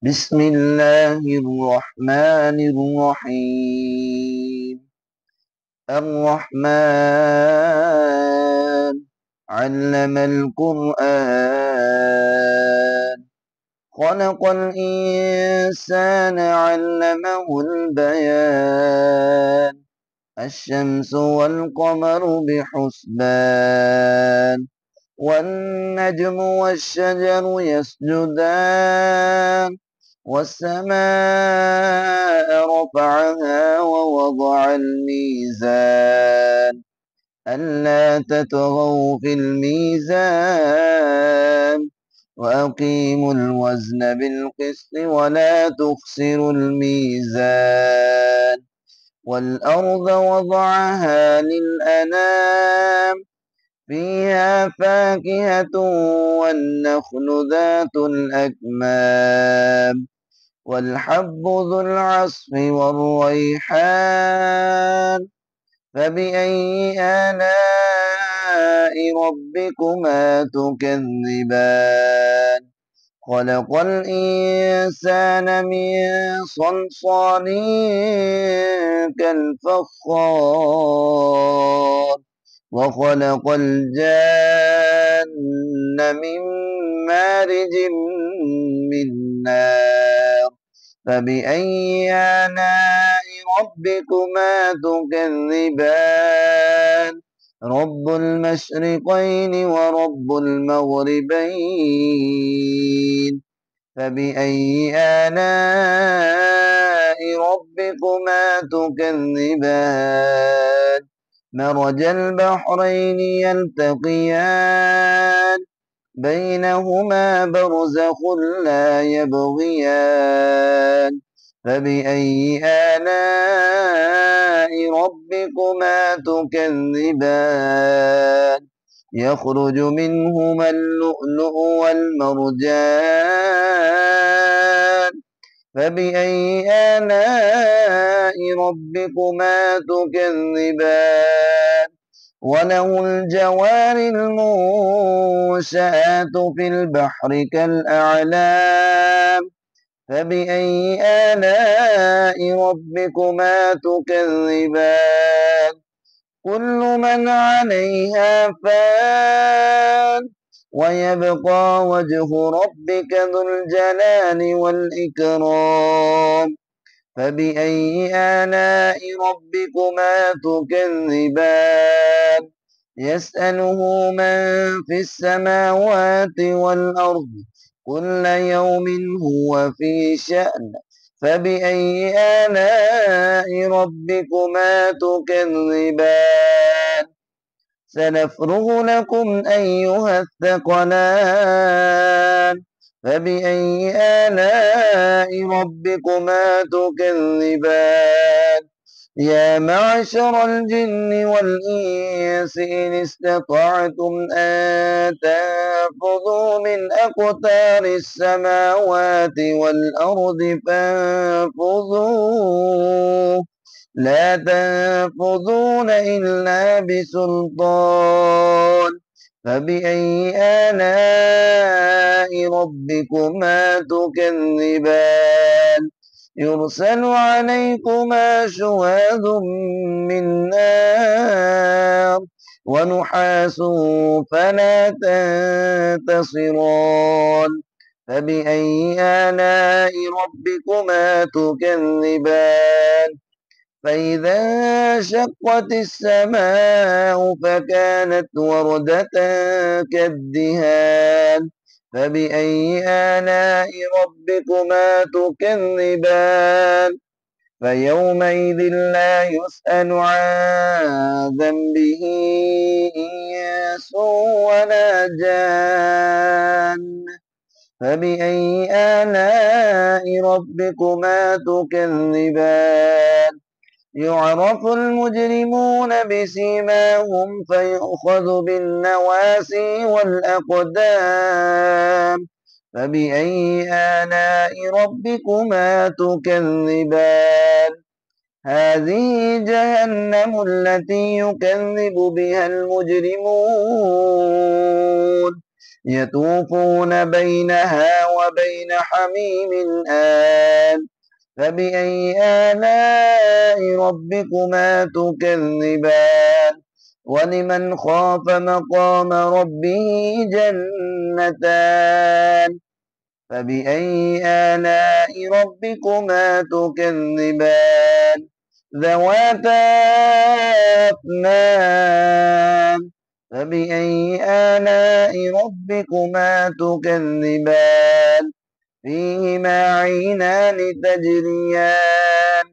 بسم الله الرحمن الرحيم. الرحمن علم القرآن، خلق الإنسان علمه البيان. الشمس والقمر بحسبان، والنجم والشجر يسجدان. والسماء رفعها ووضع الميزان، ألا تطغوا في الميزان، وأقيموا الوزن بالقسط ولا تخسروا الميزان. والأرض وضعها للأنام، فيها فاكهة والنخل ذات الأكمام، والحب ذو العصف والريحان. فبأي آلاء ربكما تكذبان؟ خلق الإنسان من صلصال كالفخار، وخلق الجان من مارج من نار. فبأي آلاء ربكما تكذبان؟ رب المشرقين ورب المغربين. فبأي آلاء ربكما تكذبان؟ مرج البحرين يلتقيان، بينهما برزخ لا يبغيان. فبأي آلاء ربكما تكذبان؟ يخرج منهما اللؤلؤ والمرجان. فبأي آلاء ربكما تكذبان؟ وله الجوار المنشآت في البحر كالأعلام. فبأي آلاء ربكما تكذبان؟ كل من عليها فان، ويبقى وجه ربك ذو الجلال والإكرام. فبأي آلاء ربكما تكذبان؟ يسأله من في السماوات والأرض، كل يوم هو في شأن. فبأي آلاء ربكما تكذبان؟ سنفرغ لكم أيها الثقلان. فبأي آلاء ربكما تكذبان؟ يا معشر الجن والإنس إن استطعتم أن تنفذوا من أقطار السماوات والأرض فانفذوا، لا تنفذون إلا بسلطان. فبأي آلاء ربكما تكذبان؟ يرسل عليكما شواظ من نار، ونحاس فلا تنتصران. فبأي آلاء ربكما تكذبان؟ فإذا انشقت السماء فكانت وردة كالدهان. فبأي آلاء ربكما تكذبان؟ فيومئذ لا يسأل عن ذنبه إنس ولا جان. فبأي آلاء ربكما تكذبان؟ يعرف المجرمون بسيماهم فيؤخذ بالنواسي والأقدام. فبأي آلاء ربكما تكذبان؟ هذه جهنم التي يكذب بها المجرمون، يطوفون بينها وبين حميم آن فبأي آلاء ربكما تكذبان ولمن خاف مقام ربه جنتان فبأي آلاء ربكما تكذبان ذواتا أفنان فبأي آلاء ربكما تكذبان فيهما عينان تجريان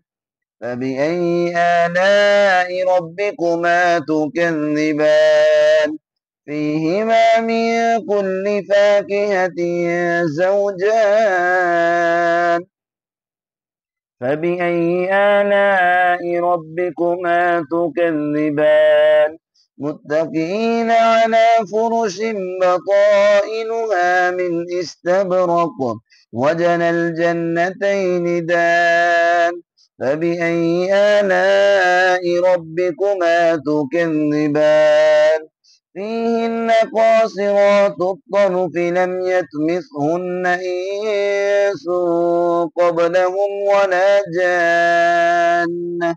فبأي آلاء ربكما تكذبان فيهما من كل فاكهة زوجان فبأي آلاء ربكما تكذبان متكئين على فرش بطائنها من استبرق وجنى الجنتين دان فبأي آلاء ربكما تكذبان فيهن قاصرات الطرف لم يطمثهن إنس قبلهم ولا جان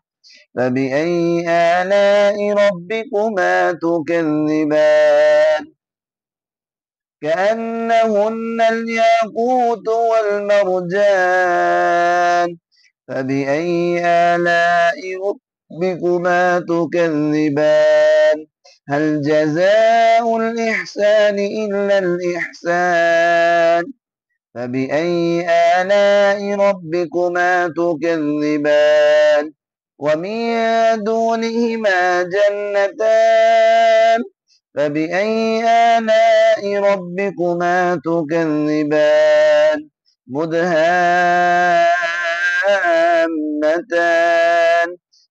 فبأي آلاء ربكما تكذبان كأنهن الياقوت والمرجان فبأي آلاء ربكما تكذبان هل جزاء الإحسان إلا الإحسان فبأي آلاء ربكما تكذبان ومن دونهما جنتان فبأي آلاء ربكما تكذبان مدهامتان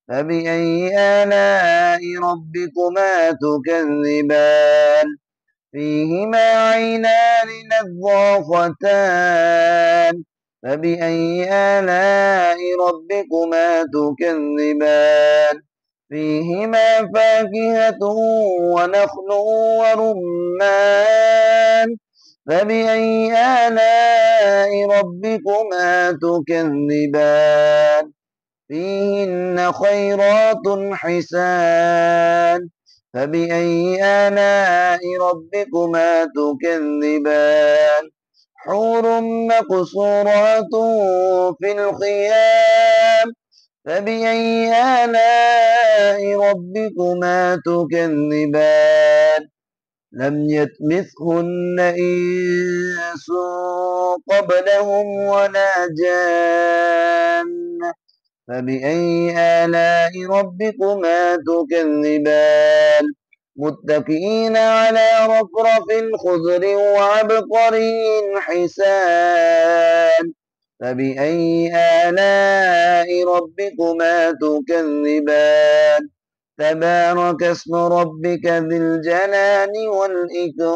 فبأي آلاء ربكما تكذبان فيهما عينان نضاختان فبأي آلاء ربكما تكذبان فيهما فاكهة ونخل ورمان فبأي آلاء ربكما تكذبان فيهن خيرات حسان فبأي آلاء ربكما تكذبان حور مقصورات في الخيام فبأي آلاء ربكما تكذبان لم يطمثهن إنس قبلهم ولا جان فبأي آلاء ربكما تكذبان متكئين على رفرف خضر وعبقري حسان فبأي آلاء ربكما تكذبان تبارك اسم ربك ذي الجلال والإكرام